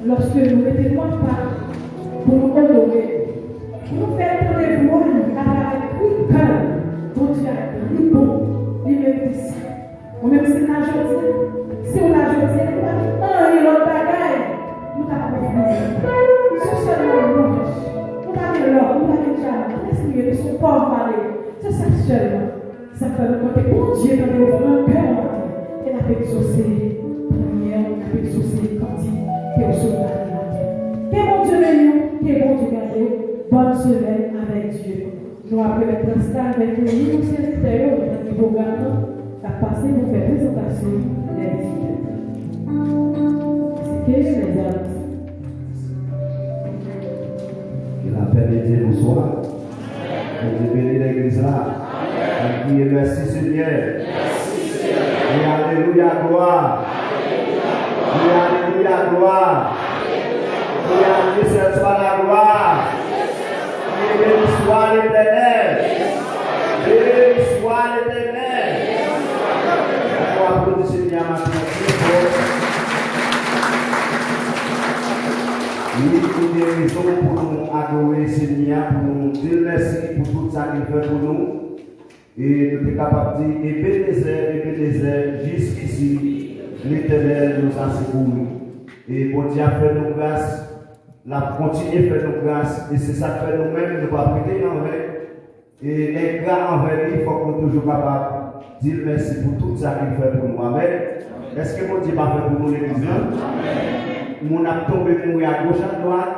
lorsque nous mettons pas pour nous honorer, nous faisons des voix avec tout cœur pour Dieu, il est bon, il mérite ça. On même si on a jeté, si on a jeté, un et l'autre bagaille, nous avons fait. C'est seulement nous, nous avons l'or, nous avons déjà, nous sommes pauvres malades. C'est ça seulement. Ça fait le côté pour Dieu dans le grand cœur. Et la paix exaucée, première, la paix exaucée, quand il est au soldat. Que bon Dieu bénisse, que bon Dieu garde. Bonne semaine avec Dieu. Nous après le transtat avec le livre secrétaire dans le programme, la passé pour faire présentation des visiteurs. C'est que les amis. Que la paix de Dieu nous soit. Que Dieu bénisse l'église là. Et puis merci Seigneur. Et alléluia, gloire. Et alléluia, gloire. Et à Dieu cette soit la gloire. Et béni soit l'Éternel. Béni soit l'Éternel. On va applaudir Seigneur maintenant. Il y a des raisons pour nous adorer Seigneur, pour nous dire merci pour tout ça qu'il fait pour nous. Et nous sommes capables de dire, Ebenezer, jusqu'ici, l'Éternel nous a secourus. Et bon Dieu a fait nos grâces, l'a continué à faire nos grâces, et c'est ça que fait nous-mêmes, nous ne pas prêter envers. Et les gars envers lui, il faut qu'on soit toujours capable de dire merci pour tout ça qu'il fait pour nous. Amen. Est-ce que bon Dieu va faire pour nous l'église? Mon a tombé mourir à gauche à droite,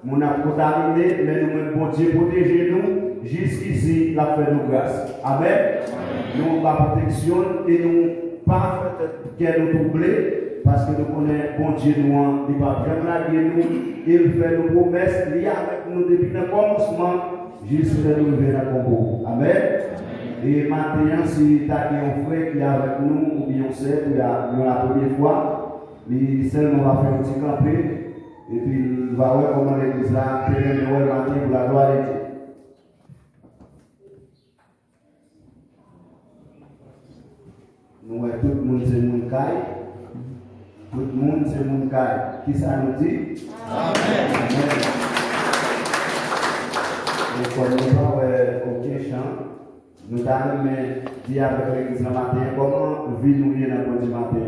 mon a contaminé, mais nous-mêmes, bon Dieu, protégez-nous. Jusqu'ici, la fait nos grâces. Amen. Nous avons la protection et nous pas qu'elle nous trouble parce que nous connaissons bon Dieu nous, il va vraiment la nous, il fait nos promesses, il est avec nous depuis le commencement jusqu'à nous arriver à Congo. Amen. Et maintenant, si tu as un frère qui est avec nous, ou bien on sait, pour la première fois, il seulement va faire un petit campé et puis il va voir comment l'église là, Noël matin pour la gloire de Dieu. Nous, tout le monde, c'est mon caille. Tout le monde, c'est mon caille. Qui ça nous dit? Amen. Amen. Et comme nous avons aucun chant, nous allons dire avec l'église le matin comment vivre nous dans le monde du matin.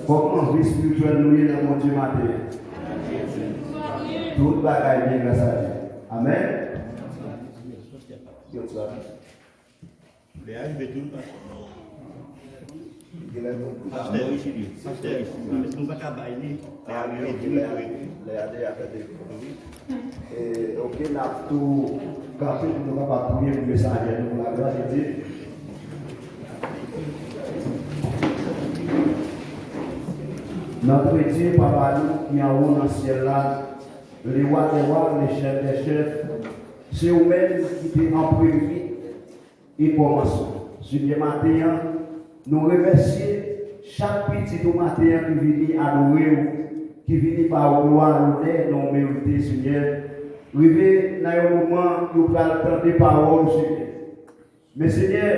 Comment vie spirituelle nous dans le monde du matin. Tout le bagaille bien grâce à Dieu. Amen. Ok, là, tout quand nous n'avons pas prié pour le message, nous la grâce de Dieu. Notre Dieu, Papa, nous qui en haut dans le ciel là, les rois des rois, les chefs des chefs, c'est eux-mêmes qui étaient en premier et commençons. Sur le matin, nous remercions chaque petit matin qui vient adorer, qui vient par gloire, l'honneur, non mérité, Seigneur. Arrivé dans un moment où nous allons entendre des paroles, Seigneur. Mais Seigneur,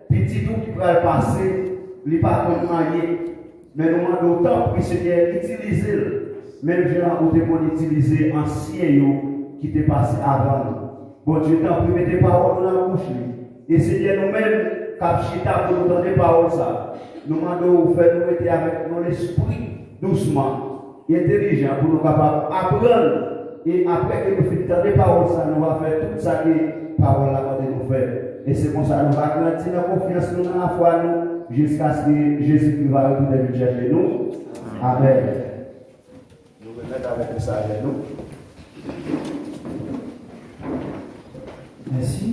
petit tout qui va passer, il n'est pas comme manier. Mais nous demandons autant que Seigneur, utilisez-le. Même gens où nous utiliser ancien qui t'est passé avant nous. Bon Dieu, t'en prie, mettez paroles dans la bouche. Et Seigneur, nous-mêmes, Capchita pour nous donner parole ça. Nous demandons de faire nous mettre avec nos esprits doucement et intelligent pour nous capables d'apprendre. Et après que nous finissons des paroles ça, nous allons faire tout ça que parole là de nous faire. Et c'est comme ça nous allons grandir la confiance nous dans la foi nous jusqu'à ce que Jésus va retourner nous chercher nous. Amen. Nous remettons avec ça avec nous. Merci.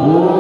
Oh,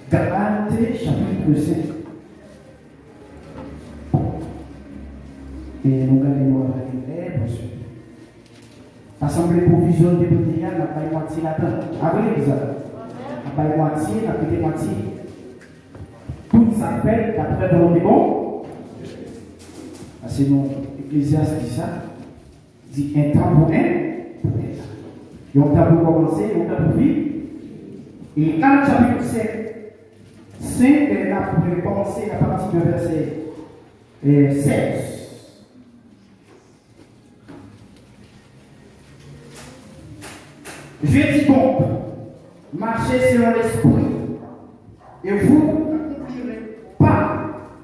Galates chapitre 5. Et nous allons avec les lèvres. L'assemblée provisionne de Bouddha n'a pas moitié là-dedans. Avec les autres. N'a pas moitié, n'a pas de moitié. Tout ça fait d'après volonté bon. C'est nous, Ecclésiaste dit ça. Dit un temps pour un. Il y a un temps pour commencer, il y a un temps pour vivre. Et quand chapitre 5, 5 est là pour commencer à partir du verset 16. Je dis donc, marchez selon l'esprit, et vous n'accomplirez pas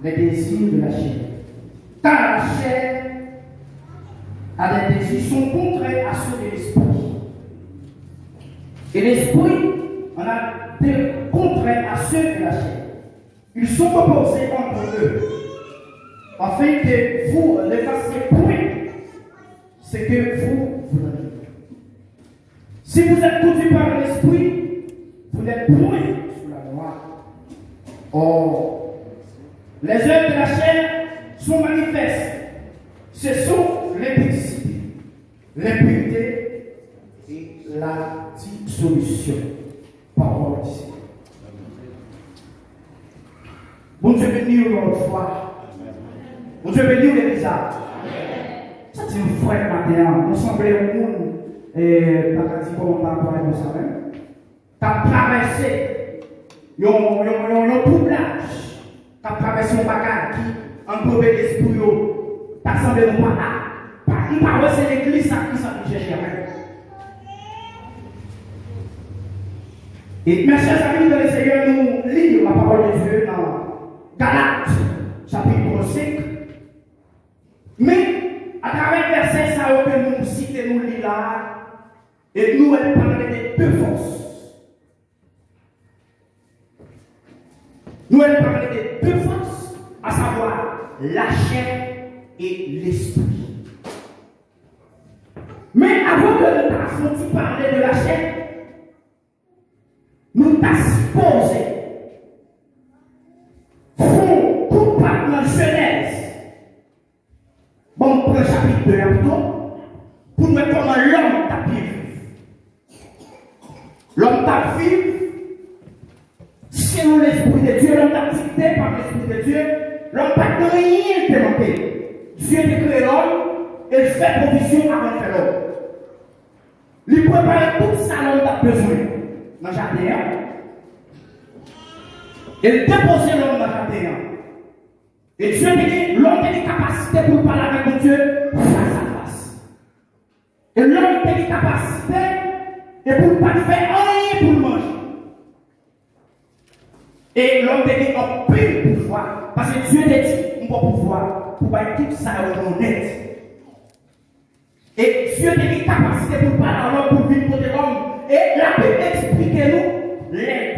les désirs de la chair. Car la chair a des désirs qui sont contraires à ceux de l'esprit. Et l'esprit en a des contraires à ceux de la chair. Ils sont opposés entre eux, afin que vous ne fassiez point ce que vous voudrez. Si vous êtes conduits par l'esprit, vous n'êtes point sous la loi. Or, les œuvres de la chair sont manifestes. Ce sont l'impudicité, l'impureté et la dissolution. Parole du Seigneur. Bon Dieu béni notre foi. Bon Dieu béni les visages. Ça c'est une frère matin. Nous semblons au monde. Et t'as dit comment on a parlé de ça même. T'as traversé un doublage. T'as traversé un bagage qui englobe l'esprit. T'as semblé nous pas là. Il parle c'est l'église qui s'en cherche après. Et mes chers amis de le Seigneur, nous lisons la parole de Dieu dans Galates, chapitre 5. Mais à travers le verset, ça que nous citons, nous lisons là. Et nous, elle parle de deux forces. Nous, elle parle de deux forces, à savoir la chair et l'esprit. Mais avant de nous parler de la chair, nous t'as supposé font coupable dans Genèse. Bon, pour le chapitre 2 pour nous comment l'homme t'a vécu. L'homme t'a vécu selon l'esprit de Dieu, l'homme t'a dicté par l'esprit de Dieu, l'homme n'a rien demandé. Dieu a créé l'homme et fait provision avant de faire l'homme. Il prépare tout ça l'homme t'a besoin. Dans le jardin, Et déposer l'homme dans la terre. Et Dieu dit, l'homme a des capacités pour parler avec mon Dieu face à face. Et l'homme a des capacités et pour ne pas faire rien pour le manger. Et l'homme a dit, en pile pouvoir. Parce que Dieu t'a dit, on va pouvoir pour faire tout ça honnête. Et Dieu a des capacités pour parler à l'homme, pour vivre côté l'homme. Et la Bible explique nous,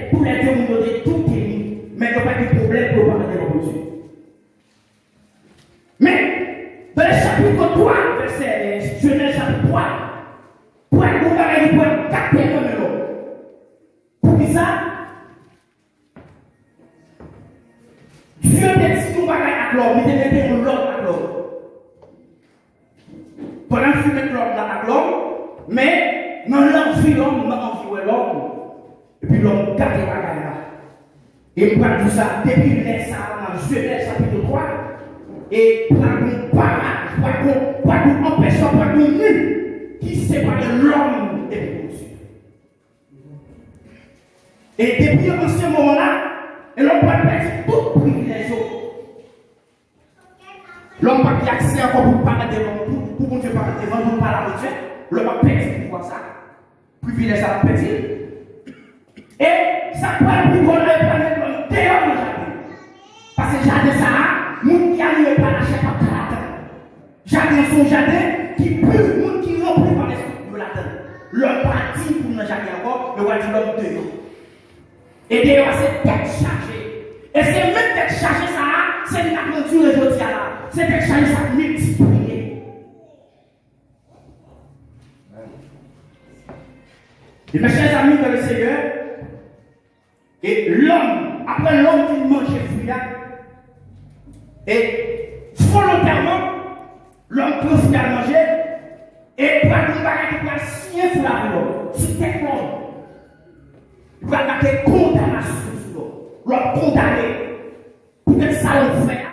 pour les deux, nous donner tout est mis. Mais il n'y a pas de problème pour parler de l'homme Dieu. Mais, dans le chapitre 3, verset Genèse chapitre 3, pour être ouvert pour être 4 l'homme. Pour qui ça? Dieu te dit nous bagaille avec l'homme, il te met l'homme avec l'homme. Pendant que tu mets l'homme avec l'homme, mais dans l'envie l'homme, dans l'envie l'homme, et puis l'homme garde les bagailles là. Et pour tout ça, depuis les ça, dans Genèse chapitre 3, et pour qu'on parade, pour qu'on empêche, pour qu'on nu, qui sépare l'homme et Dieu. Et depuis ce moment-là, l'homme va perdre tout privilège. L'homme va pas accès encore pour parler devant, pour Dieu parler devant, pour parler avec Dieu. L'homme va perdre pouvoir ça. Privilège ça va perdre. Et ça peut être plus grand et pas mettre l'homme dehors de jardin. Parce que jardin ça, moun qui arrive pas lâcher pas l'attendre. Jardin son jardin qui peut, moun qui remplit par l'esprit de l'attendre. L'homme parti pour le jardin encore, le roi dit l'homme dehors. Et d'ailleurs, c'est tête chargée. Et c'est même tête chargée, ça, c'est une aventure aujourd'hui là. C'est tête chargée, ça multiplié. Et mes chers amis dans le Seigneur, et l'homme, après l'homme qui mange fruit, et volontairement, l'homme peut se faire manger, et pour une bagarre qui va signer sur la l'homme, sur tête l'homme. Il va marquer condamnation sur l'homme. L'homme condamné. Peut-être ça l'on fait.